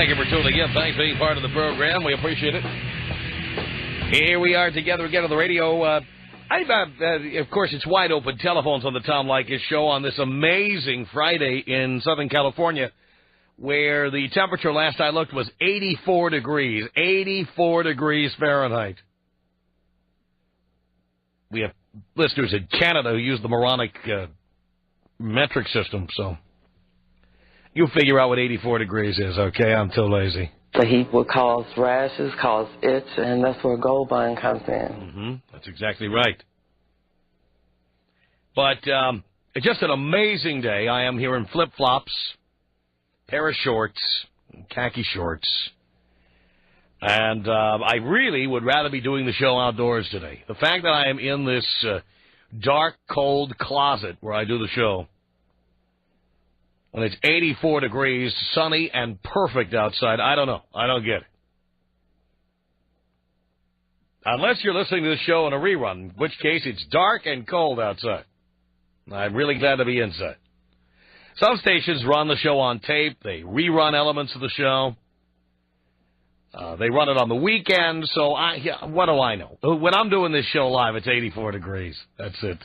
Thank you for tuning in. Thanks for being part of the program. We appreciate it. Here we are together again on the radio. Of course, it's wide open telephones on the Tom Leykis Show on this amazing Friday in Southern California, where the temperature last I looked was 84 degrees. 84 degrees Fahrenheit. We have listeners in Canada who use the moronic metric system, so you figure out what 84 degrees is, okay? I'm too lazy. The heat will cause rashes, cause itch, and that's where Gold Bond comes in. Mm-hmm. That's exactly right. But it's just an amazing day. I am here in flip-flops, pair of shorts, khaki shorts. And I really would rather be doing the show outdoors today. The fact that I am in this dark, cold closet where I do the show, when it's 84 degrees, sunny and perfect outside, I don't know. I don't get it. Unless you're listening to the show in a rerun, in which case it's dark and cold outside. I'm really glad to be inside. Some stations run the show on tape. They rerun elements of the show. They run it on the weekend, so what do I know? When I'm doing this show live, it's 84 degrees. That's it.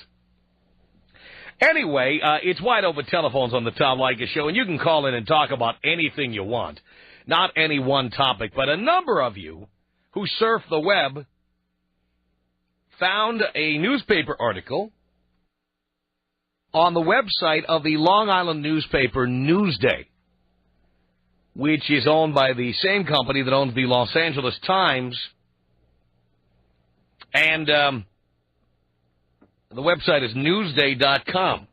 Anyway, it's wide open telephones on the Tom Leykis Show, and you can call in and talk about anything you want. Not any one topic, but a number of you who surf the web found a newspaper article on the website of the Long Island newspaper Newsday, which is owned by the same company that owns the Los Angeles Times. And the website is Newsday.com.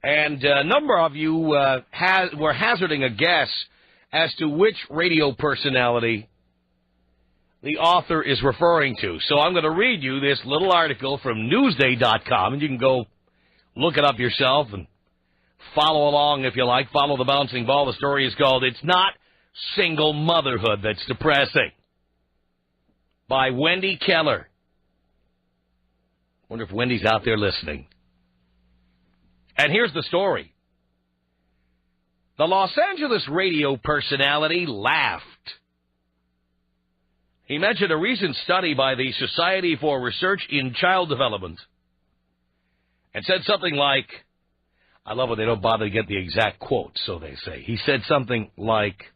And a number of you were hazarding a guess as to which radio personality the author is referring to. So I'm going to read you this little article from Newsday.com, and you can go look it up yourself and follow along if you like. Follow the bouncing ball. The story is called "It's Not Single Motherhood That's Depressing" by Wendy Keller. Wonder if Wendy's out there listening. And here's the story. The Los Angeles radio personality laughed. He mentioned a recent study by the Society for Research in Child Development and said something like, I love when they don't bother to get the exact quote, so they say. He said something like,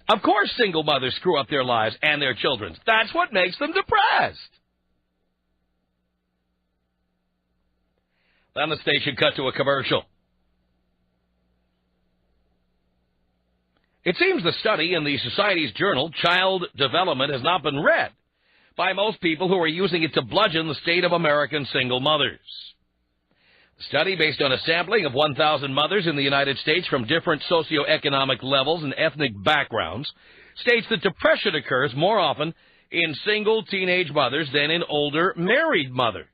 "Of course single mothers screw up their lives and their children's. That's what makes them depressed." Then the station cut to a commercial. It seems the study in the Society's journal, Child Development, has not been read by most people who are using it to bludgeon the state of American single mothers. The study, based on a sampling of 1,000 mothers in the United States from different socioeconomic levels and ethnic backgrounds, states that depression occurs more often in single teenage mothers than in older married mothers.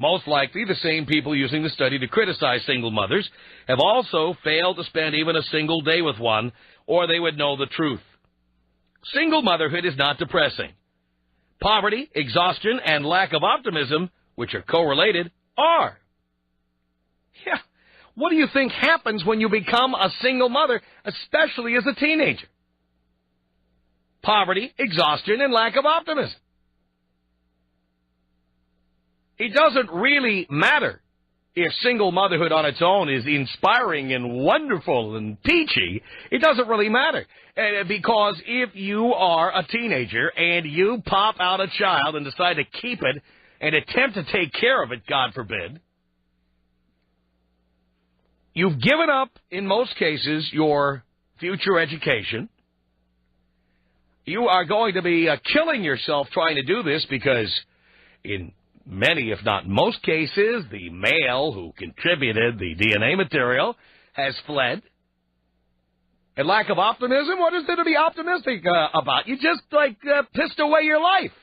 Most likely, the same people using the study to criticize single mothers have also failed to spend even a single day with one, or they would know the truth. Single motherhood is not depressing. Poverty, exhaustion, and lack of optimism, which are correlated, are. Yeah. What do you think happens when you become a single mother, especially as a teenager? Poverty, exhaustion, and lack of optimism. It doesn't really matter if single motherhood on its own is inspiring and wonderful and peachy. It doesn't really matter. Because if you are a teenager and you pop out a child and decide to keep it and attempt to take care of it, God forbid, you've given up, in most cases, your future education. You are going to be killing yourself trying to do this because in many, if not most cases, the male who contributed the DNA material has fled. And lack of optimism? What is there to be optimistic about? You just, pissed away your life.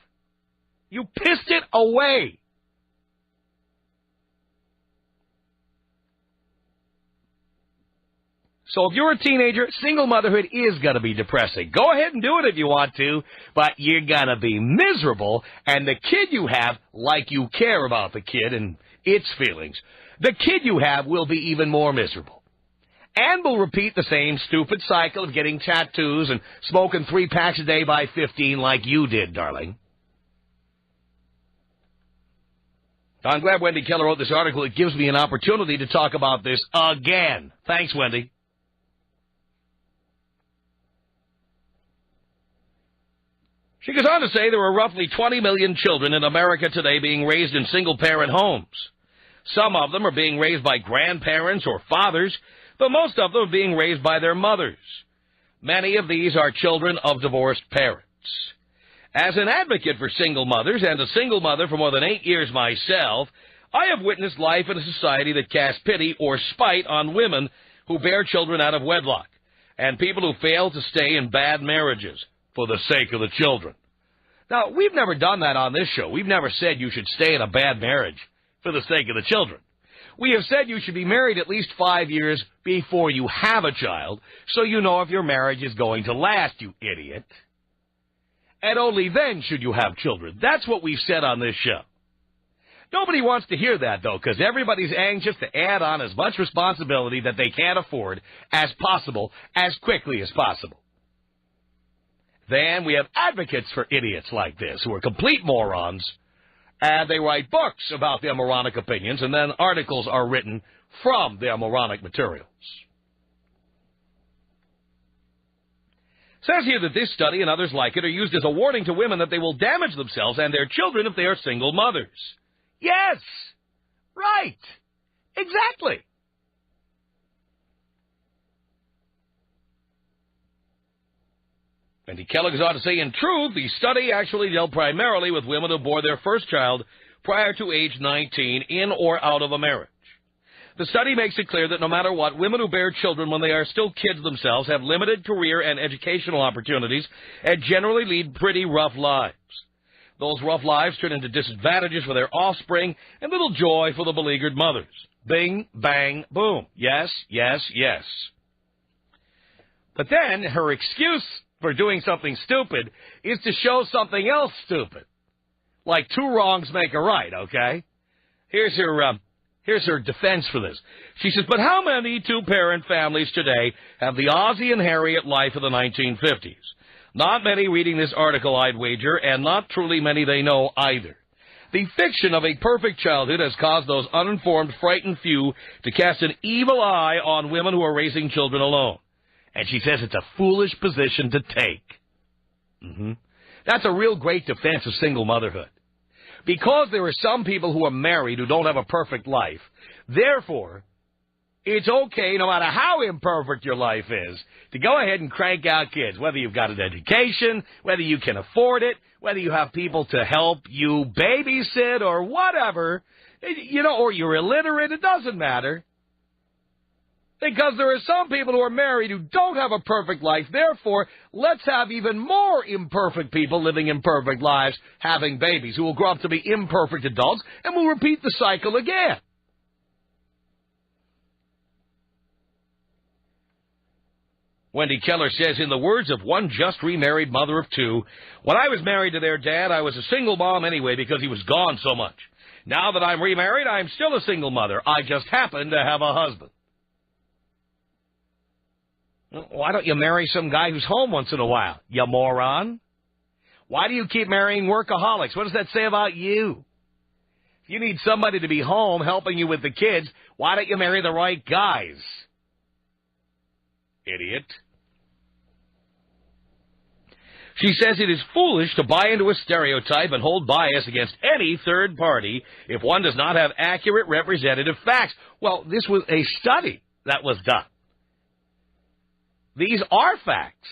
You pissed it away. So if you're a teenager, single motherhood is going to be depressing. Go ahead and do it if you want to, but you're going to be miserable, and the kid you have, like you care about the kid and its feelings, the kid you have will be even more miserable. and will repeat the same stupid cycle of getting tattoos and smoking 3 packs a day by 15 like you did, darling. I'm glad Wendy Keller wrote this article. It gives me an opportunity to talk about this again. Thanks, Wendy. She goes on to say there are roughly 20 million children in America today being raised in single-parent homes. Some of them are being raised by grandparents or fathers, but most of them are being raised by their mothers. Many of these are children of divorced parents. As an advocate for single mothers and a single mother for more than 8 years myself, I have witnessed life in a society that casts pity or spite on women who bear children out of wedlock and people who fail to stay in bad marriages for the sake of the children. Now, we've never done that on this show. We've never said you should stay in a bad marriage for the sake of the children. We have said you should be married at least 5 years before you have a child, so you know if your marriage is going to last, you idiot. And only then should you have children. That's what we've said on this show. Nobody wants to hear that, though, because everybody's anxious to add on as much responsibility that they can't afford as possible, as quickly as possible. Then we have advocates for idiots like this who are complete morons, and they write books about their moronic opinions, and then articles are written from their moronic materials. It says here that this study and others like it are used as a warning to women that they will damage themselves and their children if they are single mothers. Yes! Right! Exactly! Wendy Keller goes on to say, in truth, the study actually dealt primarily with women who bore their first child prior to age 19 in or out of a marriage. The study makes it clear that no matter what, women who bear children when they are still kids themselves have limited career and educational opportunities and generally lead pretty rough lives. Those rough lives turn into disadvantages for their offspring and little joy for the beleaguered mothers. Bing, bang, boom. Yes, yes, yes. But then her excuse for doing something stupid is to show something else stupid. Like 2 wrongs make a right, okay? Here's her defense for this. She says, but how many 2-parent families today have the Ozzie and Harriet life of the 1950s? Not many reading this article, I'd wager, and not truly many they know either. The fiction of a perfect childhood has caused those uninformed, frightened few to cast an evil eye on women who are raising children alone. And she says it's a foolish position to take. That's a real great defense of single motherhood. Because there are some people who are married who don't have a perfect life, therefore, it's okay, no matter how imperfect your life is, to go ahead and crank out kids, whether you've got an education, whether you can afford it, whether you have people to help you babysit or whatever, or you're illiterate, it doesn't matter. Because there are some people who are married who don't have a perfect life. Therefore, let's have even more imperfect people living imperfect lives having babies who will grow up to be imperfect adults and will repeat the cycle again. Wendy Keller says, in the words of one just remarried mother of 2, when I was married to their dad, I was a single mom anyway because he was gone so much. Now that I'm remarried, I'm still a single mother. I just happen to have a husband. Why don't you marry some guy who's home once in a while, you moron? Why do you keep marrying workaholics? What does that say about you? If you need somebody to be home helping you with the kids, why don't you marry the right guys? Idiot. She says it is foolish to buy into a stereotype and hold bias against any third party if one does not have accurate representative facts. Well, this was a study that was done. These are facts.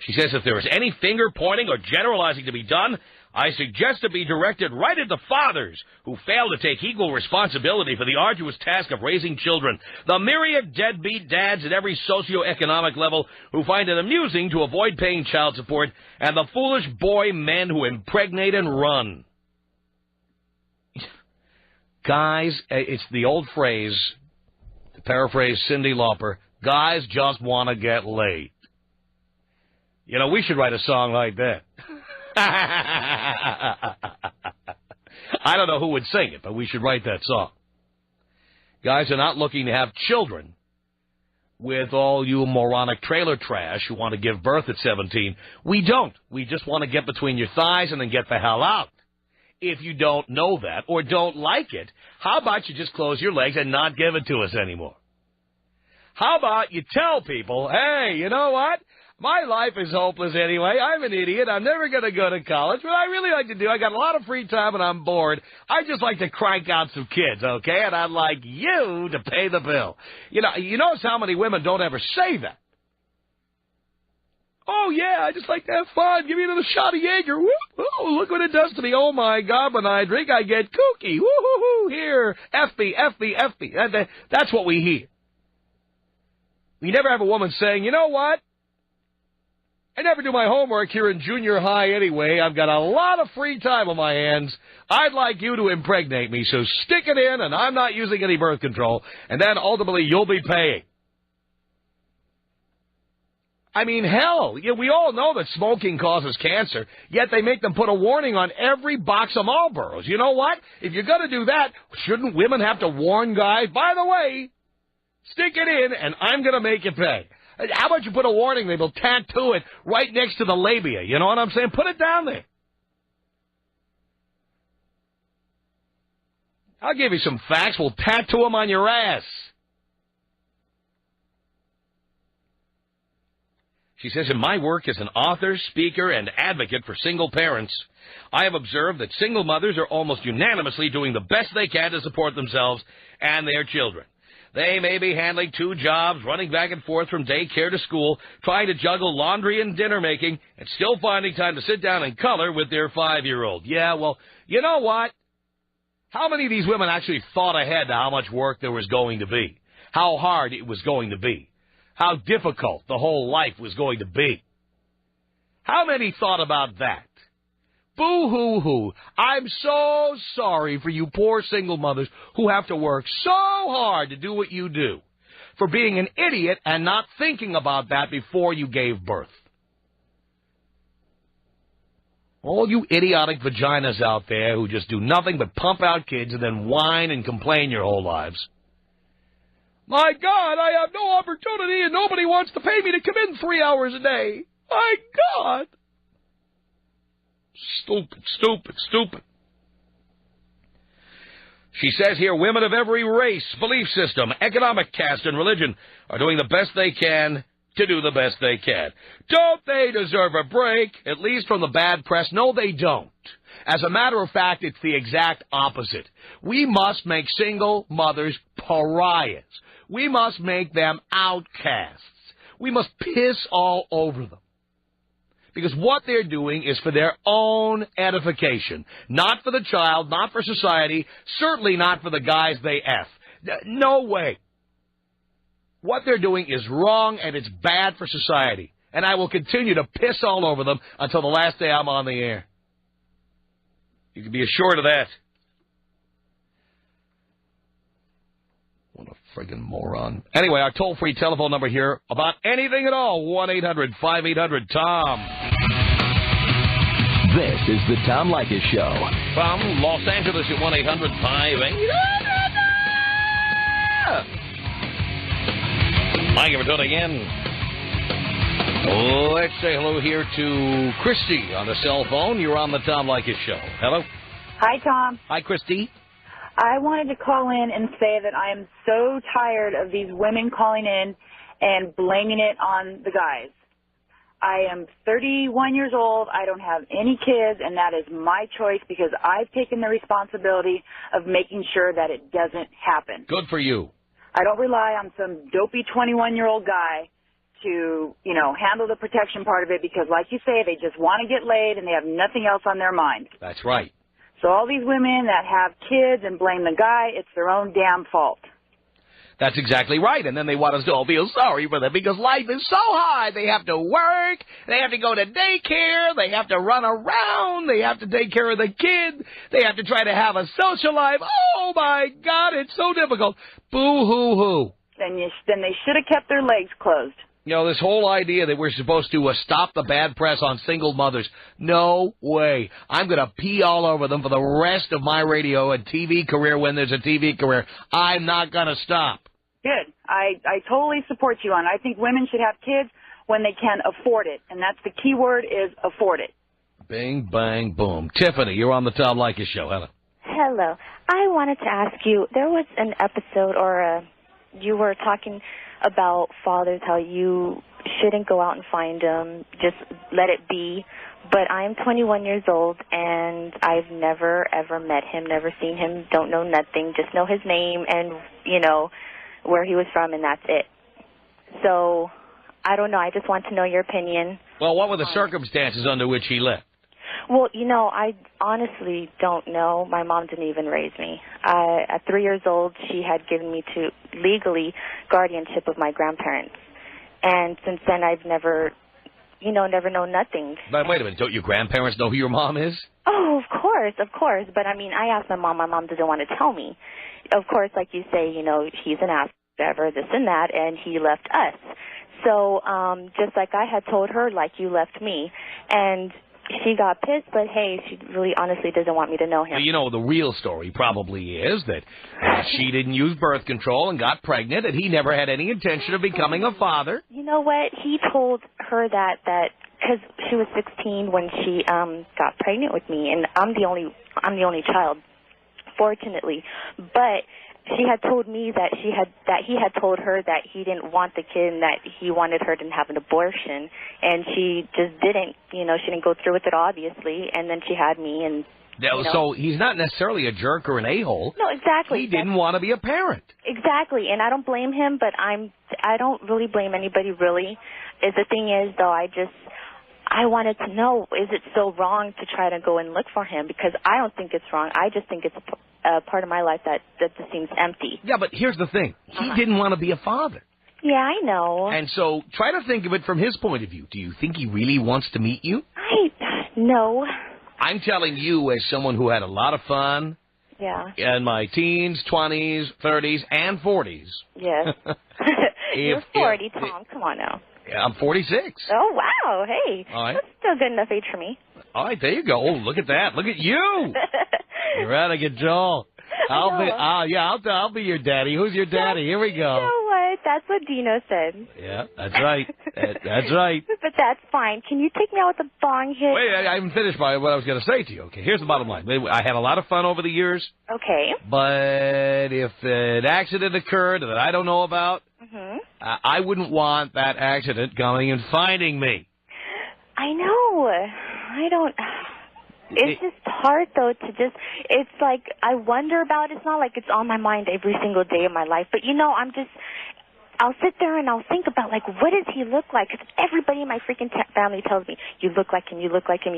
She says if there is any finger-pointing or generalizing to be done, I suggest to be directed right at the fathers who fail to take equal responsibility for the arduous task of raising children, the myriad deadbeat dads at every socioeconomic level who find it amusing to avoid paying child support, and the foolish boy men who impregnate and run. Guys, it's the old phrase, to paraphrase Cyndi Lauper, guys just want to get laid. We should write a song like that. I don't know who would sing it, but we should write that song. Guys are not looking to have children with all you moronic trailer trash who want to give birth at 17. We don't. We just want to get between your thighs and then get the hell out. If you don't know that or don't like it, how about you just close your legs and not give it to us anymore? How about you tell people, hey, you know what? My life is hopeless anyway. I'm an idiot. I'm never going to go to college. What I really like to do, I got a lot of free time and I'm bored. I just like to crank out some kids, okay? And I'd like you to pay the bill. You notice how many women don't ever say that. Oh, yeah, I just like to have fun. Give me another shot of Jaeger. Woo! Oh, look what it does to me. Oh, my God, when I drink, I get kooky. Woo-hoo-hoo. Here, F me, F me, F me. That's what we hear. We never have a woman saying, you know what? I never do my homework here in junior high anyway. I've got a lot of free time on my hands. I'd like you to impregnate me, so stick it in, and I'm not using any birth control, and then ultimately you'll be paying. I mean, hell, we all know that smoking causes cancer, yet they make them put a warning on every box of Marlboros. You know what? If you're going to do that, shouldn't women have to warn guys, by the way, stick it in, and I'm going to make you pay? How about you put a warning label, tattoo it right next to the labia? You know what I'm saying? Put it down there. I'll give you some facts. We'll tattoo them on your ass. She says, in my work as an author, speaker, and advocate for single parents, I have observed that single mothers are almost unanimously doing the best they can to support themselves and their children. They may be handling 2 jobs, running back and forth from daycare to school, trying to juggle laundry and dinner making, and still finding time to sit down and color with their 5-year-old. Yeah, well, you know what? How many of these women actually thought ahead to how much work there was going to be? How hard it was going to be? How difficult the whole life was going to be? How many thought about that? Boo-hoo-hoo. I'm so sorry for you poor single mothers who have to work so hard to do what you do, for being an idiot and not thinking about that before you gave birth. All you idiotic vaginas out there who just do nothing but pump out kids and then whine and complain your whole lives. My God, I have no opportunity and nobody wants to pay me to come in 3 hours a day. My God. Stupid, stupid, stupid. She says here, women of every race, belief system, economic caste, and religion are doing the best they can to do the best they can. Don't they deserve a break, at least from the bad press? No, they don't. As a matter of fact, it's the exact opposite. We must make single mothers pariahs. We must make them outcasts. We must piss all over them. Because what they're doing is for their own edification. Not for the child, not for society, certainly not for the guys they F. No way. What they're doing is wrong and it's bad for society. And I will continue to piss all over them until the last day I'm on the air. You can be assured of that. What a friggin' moron. Anyway, our toll-free telephone number here about anything at all, 1-800-5800-TOM. This is the Tom Leykis Show. From Los Angeles at 1-800-5800. Thank you for tuning in. Let's say hello here to Christy on the cell phone. You're on the Tom Leykis Show. Hello. Hi, Tom. Hi, Christy. I wanted to call in and say that I am so tired of these women calling in and blaming it on the guys. I am 31 years old. I don't have any kids, and that is my choice because I've taken the responsibility of making sure that it doesn't happen. Good for you. I don't rely on some dopey 21-year-old guy to, handle the protection part of it because, like you say, they just want to get laid and they have nothing else on their mind. That's right. So all these women that have kids and blame the guy, it's their own damn fault. That's exactly right. And then they want us to all feel sorry for them because life is so hard. They have to work. They have to go to daycare. They have to run around. They have to take care of the kid. They have to try to have a social life. Oh, my God, it's so difficult. Boo-hoo-hoo. Then they should have kept their legs closed. You know, this whole idea that we're supposed to stop the bad press on single mothers. No way. I'm going to pee all over them for the rest of my radio and TV career when there's a TV career. I'm not going to stop. Good. I totally support you on it. I think women should have kids when they can afford it, and that's the key word is afford it. Bing, bang, boom. Tiffany, you're on the Tom Leykis Show. Hello. Hello. I wanted to ask you, there was an episode you were talking about fathers, how you shouldn't go out and find them, just let it be. But I'm 21 years old, and I've never, ever met him, never seen him, don't know nothing, just know his name and, you know, where he was from, and that's it. So, I don't know. I just want to know your opinion. Well, what were the circumstances under which he left? Well, you know, I honestly don't know. My mom didn't even raise me. At 3 years old, she had given me to legally guardianship of my grandparents. And since then, I've never known nothing. But wait a minute. Don't your grandparents know who your mom is? Oh, of course. But, I mean, I asked my mom. My mom doesn't want to tell me. Of course, like you say, you know, he's an ass, whatever, this and that, and he left us. So just like I had told her, like you left me. And she got pissed, but hey, she really honestly doesn't want me to know him. Well, you know, the real story probably is that she didn't use birth control and got pregnant, and he never had any intention of becoming a father. You know what? He told her that because she was 16 when she got pregnant with me, and I'm the only child, fortunately. But she had told me that he had told her that he didn't want the kid and that he wanted her to have an abortion, and she just didn't, you know, she didn't go through with it, obviously, and then she had me, and So he's not necessarily a jerk or an a-hole. No, exactly. He didn't want to be a parent. Exactly, and I don't blame him, but I don't really blame anybody, really. The thing is, though, I wanted to know, is it so wrong to try to go and look for him? Because I don't think it's wrong. I just think it's a part of my life that just seems empty. Yeah, but here's the thing. He didn't want to be a father. Yeah, I know. And so try to think of it from his point of view. Do you think he really wants to meet you? No. I'm telling you as someone who had a lot of fun in my teens, 20s, 30s, and 40s. Yes. You're 40, Tom. Come on now. I'm 46. Oh, wow. Hey. All right. That's still good enough age for me. All right, there you go. Oh, look at that. Look at you. You're out of control. I'll be your daddy. Who's your daddy? Here we go. You know what? That's what Dino said. Yeah, that's right. That's right. But that's fine. Can you take me out with a bong hit? Wait, I haven't finished what I was going to say to you. Okay, here's the bottom line. I had a lot of fun over the years. Okay. But if an accident occurred that I don't know about, I wouldn't want that accident coming and finding me. I know. I don't... It's just hard, though, it's like I wonder about it. It's not like it's on my mind every single day of my life. But, you know, I'll sit there and I'll think about, like, what does he look like? Because everybody in my freaking family tells me, you look like him, you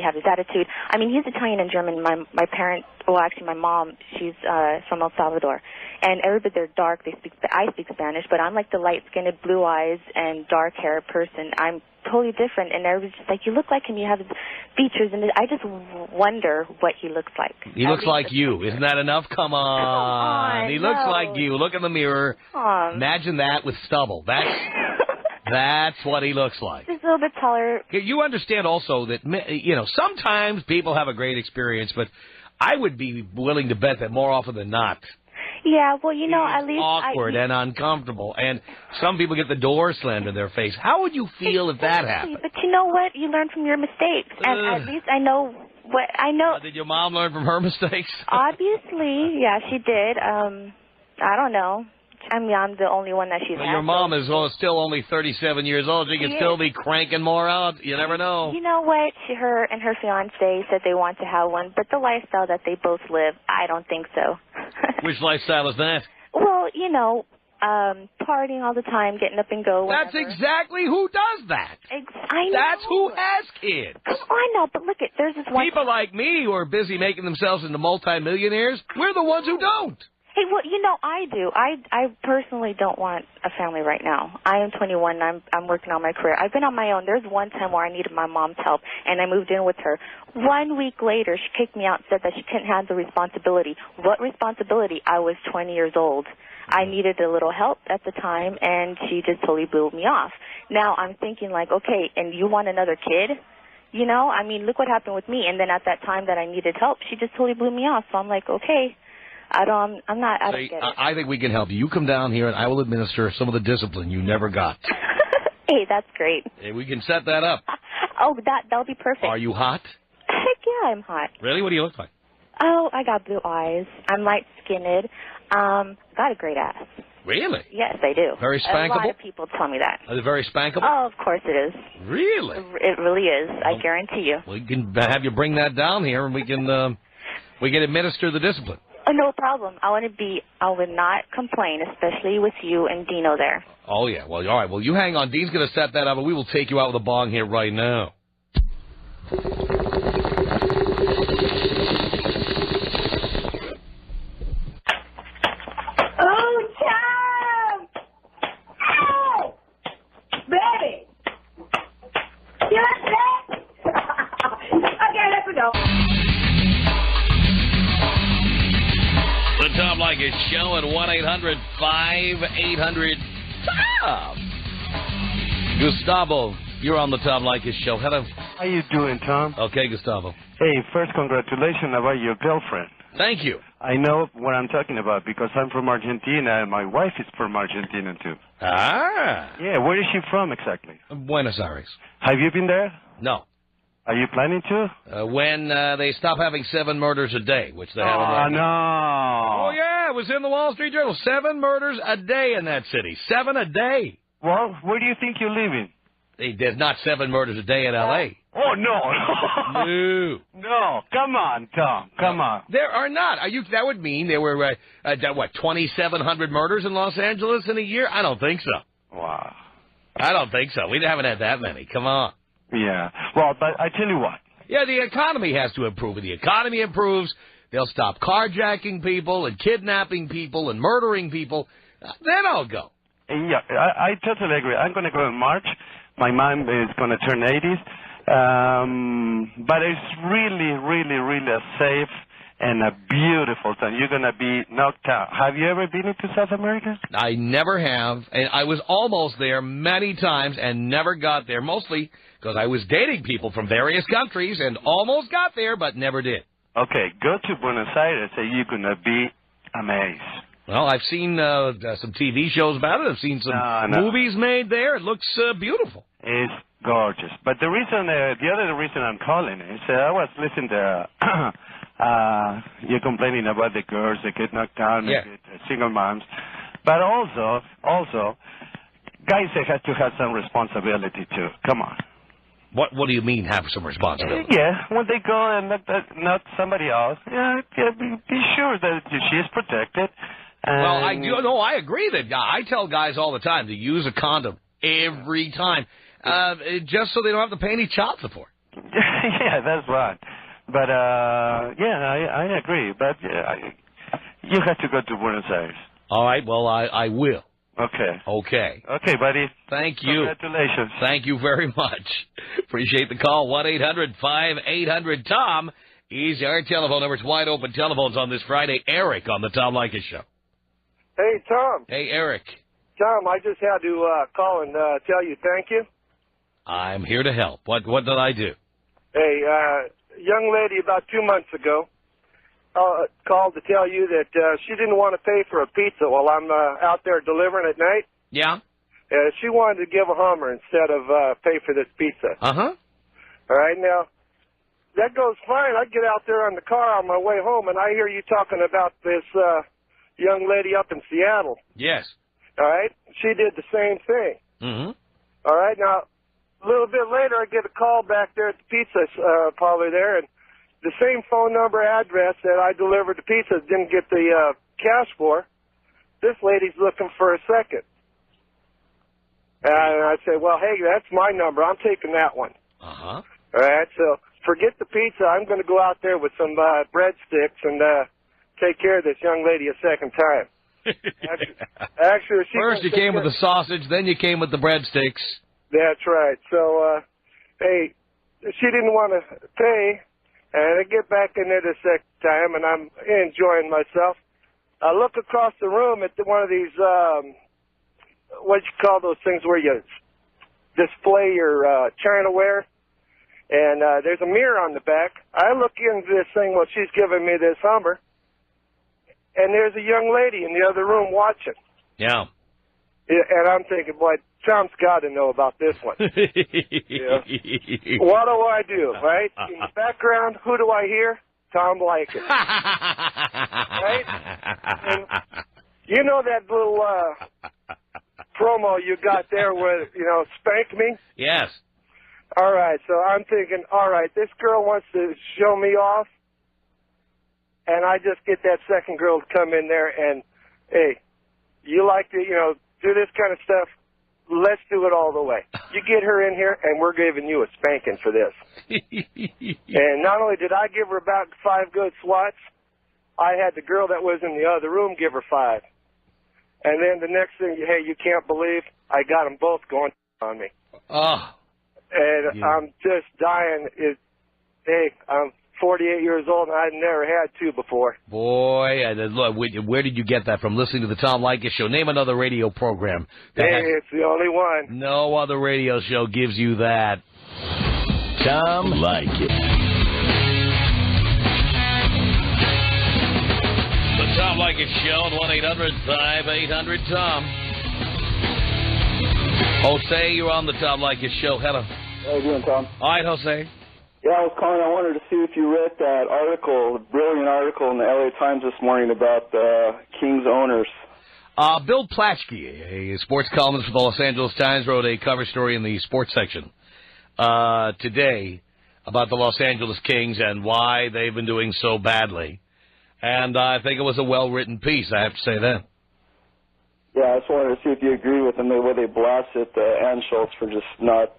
have his attitude. I mean, he's Italian and German. My parents, well, actually, my mom, she's from El Salvador. And everybody, they're dark. I speak Spanish, but I'm like the light-skinned, blue eyes and dark-haired person. I'm totally different. And everybody's just like, you look like him, you have his features. And I just wonder what he looks like. He looks like you. Isn't that enough? Come on. He looks like you. Look in the mirror. Imagine that with stubble. That's what he looks like. Just a little bit taller. You understand also that, you know, sometimes people have a great experience, but I would be willing to bet that more often than not. Yeah, well, you know, at least awkward and uncomfortable, and some people get the door slammed in their face. How would you feel if that happened? But you know what? You learn from your mistakes, and at least I know what I know. Did your mom learn from her mistakes? Obviously, yeah, she did. I don't know. I mean, I'm the only one that she's had. Your mom is still only 37 years old. She can still be cranking more out. You never know. You know what? Her and her fiancé said they want to have one, but the lifestyle that they both live, I don't think so. Which lifestyle is that? Well, you know, partying all the time, getting up and go. That's exactly who does that. I know. That's who has kids. I know, but look, there's this one. People like me who are busy making themselves into multimillionaires, we're the ones who don't. Hey, well, you know, I do. I personally don't want a family right now. I am 21, and I'm working on my career. I've been on my own. There's one time where I needed my mom's help, and I moved in with her. 1 week later, she kicked me out and said that she couldn't handle the responsibility. What responsibility? I was 20 years old. I needed a little help at the time, and she just totally blew me off. Now I'm thinking like, okay, and you want another kid? You know, I mean, look what happened with me. And then at that time that I needed help, she just totally blew me off. So I'm like, okay, I don't get it. I think we can help you. You come down here, and I will administer some of the discipline you never got. Hey, that's great. Hey, we can set that up. Oh, that'll be perfect. Are you hot? Heck yeah, I'm hot. Really? What do you look like? Oh, I got blue eyes. I'm light-skinned. Got a great ass. Really? Yes, I do. Very spankable? A lot of people tell me that. Is it very spankable? Oh, of course it is. Really? It really is. I guarantee you. We can have you bring that down here, and we can administer the discipline. Oh, no problem. I would not complain, especially with you and Dino there. Oh, yeah. Well, all right. Well, you hang on. Dean's going to set that up, and we will take you out with a bong here right now. Oh, Tom! Hey! Baby! You like that? Okay, let's go. The Tom Leykis Show at 1-800-5800-TOM. Gustavo, you're on the Tom Leykis Show. Hello. How you doing, Tom? Okay, Gustavo. Hey, first, congratulations about your girlfriend. Thank you. I know what I'm talking about because I'm from Argentina and my wife is from Argentina, too. Ah. Yeah, where is she from exactly? Buenos Aires. Have you been there? No. Are you planning to? When they stop having 7 murders a day, which they have. Oh, no. Oh, yeah, it was in the Wall Street Journal. 7 murders a day in that city. 7 a day. Well, where do you think you're living? There's not 7 murders a day in L.A. Oh, no. No. No. Come on, Tom. Come on. There are not. That would mean there were, 2,700 murders in Los Angeles in a year? I don't think so. Wow. I don't think so. We haven't had that many. Come on. Yeah. Well, but I tell you what. Yeah, the economy has to improve. When the economy improves, they'll stop carjacking people and kidnapping people and murdering people. Then I'll go. Yeah, I totally agree. I'm going to go in March. My mom is going to turn 80s. But it's really, really, really a safe and a beautiful time. You're going to be knocked out. Have you ever been into South America? I never have. And I was almost there many times and never got there, mostly because I was dating people from various countries and almost got there but never did. Okay, go to Buenos Aires and you're going to be amazed. Well, I've seen some TV shows about it. I've seen some movies made there. It looks beautiful. It's gorgeous. But the other reason I'm calling is I was listening to you're complaining about the girls that get knocked down, yeah. Single moms. But also, guys, they have to have some responsibility too. Come on. What do you mean have some responsibility? Yeah, when they go and knock somebody else, be sure that she is protected. Well, I agree that I tell guys all the time to use a condom every time, just so they don't have to pay any child support. Yeah, that's right. But I agree. But you have to go to Buenos Aires. All right. Well, I will. Okay. Okay. Okay, buddy. Thank you. Congratulations. Thank you very much. Appreciate the call. 1-800-5800-TOM is our telephone number. It's wide open telephones on this Friday. Eric on the Tom Leykis Show. Hey, Tom. Hey, Eric. Tom, I just had to call and tell you thank you. I'm here to help. What did I do? Hey, young lady about 2 months ago called to tell you that she didn't want to pay for a pizza while I'm out there delivering at night. Yeah? She wanted to give a Hummer instead of pay for this pizza. Uh-huh. All right, now, that goes fine. I get out there on the car on my way home, and I hear you talking about this young lady up in Seattle. Yes. All right? She did the same thing. Mm-hmm. All right, now, a little bit later, I get a call back there at the pizza parlor there, and the same phone number address that I delivered the pizza didn't get the cash for. This lady's looking for a second. And I said, well, hey, that's my number. I'm taking that one. Uh-huh. All right, so forget the pizza. I'm going to go out there with some breadsticks and take care of this young lady a second time. Actually, first you came with the sausage, then you came with the breadsticks. That's right. So, hey, she didn't want to pay, and I get back in there the second time, and I'm enjoying myself. I look across the room at one of these, what you call those things where you display your Chinaware, and there's a mirror on the back. I look into this thing while she's giving me this Hummer, and there's a young lady in the other room watching. Yeah. And I'm thinking, boy, Tom's got to know about this one. Yeah. What do I do, right? In the background, who do I hear? Tom Leykis. Right? And you know that little promo you got there with, spank me? Yes. All right, so I'm thinking, all right, this girl wants to show me off, and I just get that second girl to come in there and, hey, you like to, do this kind of stuff, let's do it all the way. You get her in here, and we're giving you a spanking for this. And not only did I give her about 5 good swats, I had the girl that was in the other room give her 5. And then the next thing, hey, you can't believe, I got them both going on me. Oh. And yeah. I'm just dying. Hey, I'm 48 years old, and I've never had 2 before. Boy, where did you get that from? Listening to the Tom Leykis Show. Name another radio program. It's the only one. No other radio show gives you that. Tom Leykis. The Tom Leykis Show at 1-800-5800-TOM. Jose, you're on the Tom Leykis Show. Hello. How you doing, Tom? All right, Jose. Yeah, I was calling. I wanted to see if you read that article, the brilliant article in the LA Times this morning about the Kings owners. Bill Plaschke, a sports columnist for the Los Angeles Times, wrote a cover story in the sports section today about the Los Angeles Kings and why they've been doing so badly. And I think it was a well-written piece, I have to say that. Yeah, I just wanted to see if you agree with them, the way they blasted Ann Schultz for just not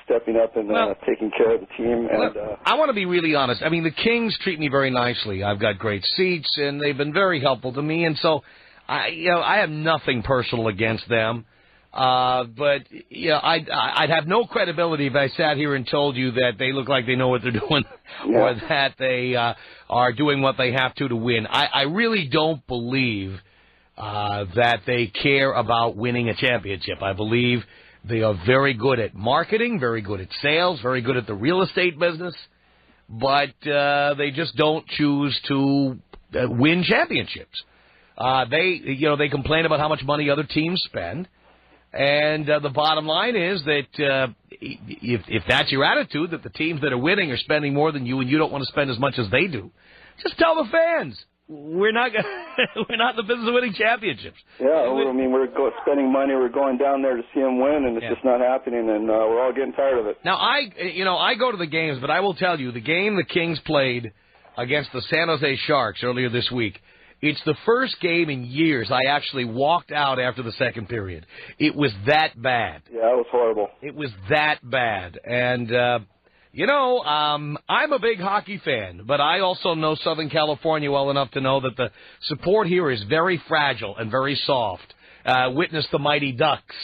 stepping up and taking care of the team. And I want to be really honest. I mean, the Kings treat me very nicely. I've got great seats, and they've been very helpful to me. And so, I have nothing personal against them. But I'd have no credibility if I sat here and told you that they look like they know what they're doing, or that they are doing what they have to win. I really don't believe that they care about winning a championship. I believe they are very good at marketing, very good at sales, very good at the real estate business, but they just don't choose to win championships. They complain about how much money other teams spend, and the bottom line is that if that's your attitude, that the teams that are winning are spending more than you and you don't want to spend as much as they do, just tell the fans. We're not in the business of winning championships. Yeah, we're spending money. We're going down there to see them win, and it's just not happening, and we're all getting tired of it. Now, I go to the games, but I will tell you, the game the Kings played against the San Jose Sharks earlier this week, it's the first game in years I actually walked out after the second period. It was that bad. Yeah, it was horrible. It was that bad, and I'm a big hockey fan, but I also know Southern California well enough to know that the support here is very fragile and very soft. Witness the Mighty Ducks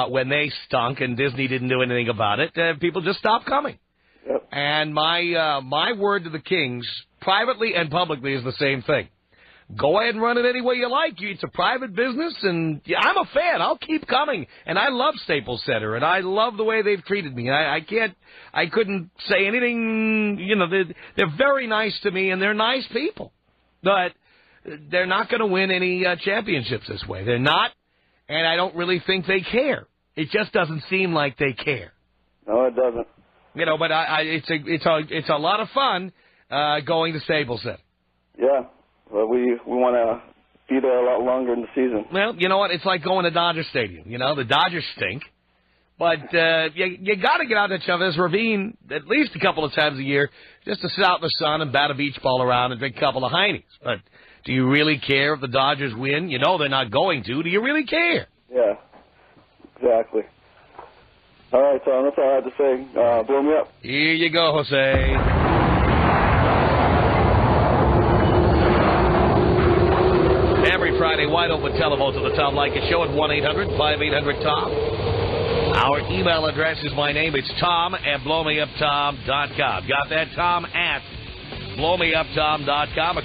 when they stunk and Disney didn't do anything about it. People just stopped coming. Yep. And my word to the Kings, privately and publicly, is the same thing. Go ahead and run it any way you like. It's a private business, and I'm a fan. I'll keep coming. And I love Staples Center, and I love the way they've treated me. I couldn't say anything. They're very nice to me, and they're nice people. But they're not going to win any championships this way. They're not, and I don't really think they care. It just doesn't seem like they care. No, it doesn't. But it's a lot of fun going to Staples Center. Yeah. Well, we want to be there a lot longer in the season. Well, you know what? It's like going to Dodger Stadium. The Dodgers stink. But you got to get out to Chavez Ravine at least a couple of times a year just to sit out in the sun and bat a beach ball around and drink a couple of Heine's. But do you really care if the Dodgers win? You know they're not going to. Do you really care? Yeah, exactly. All right, Tom, that's all I had to say. Blow me up. Here you go, Jose. Every Friday, wide open telephone to the Tom Leykis Show at 1-800-5800-TOM. Our email address is my name. It's Tom@blowmeuptom.com. Got that? Tom@blowmeuptom.com.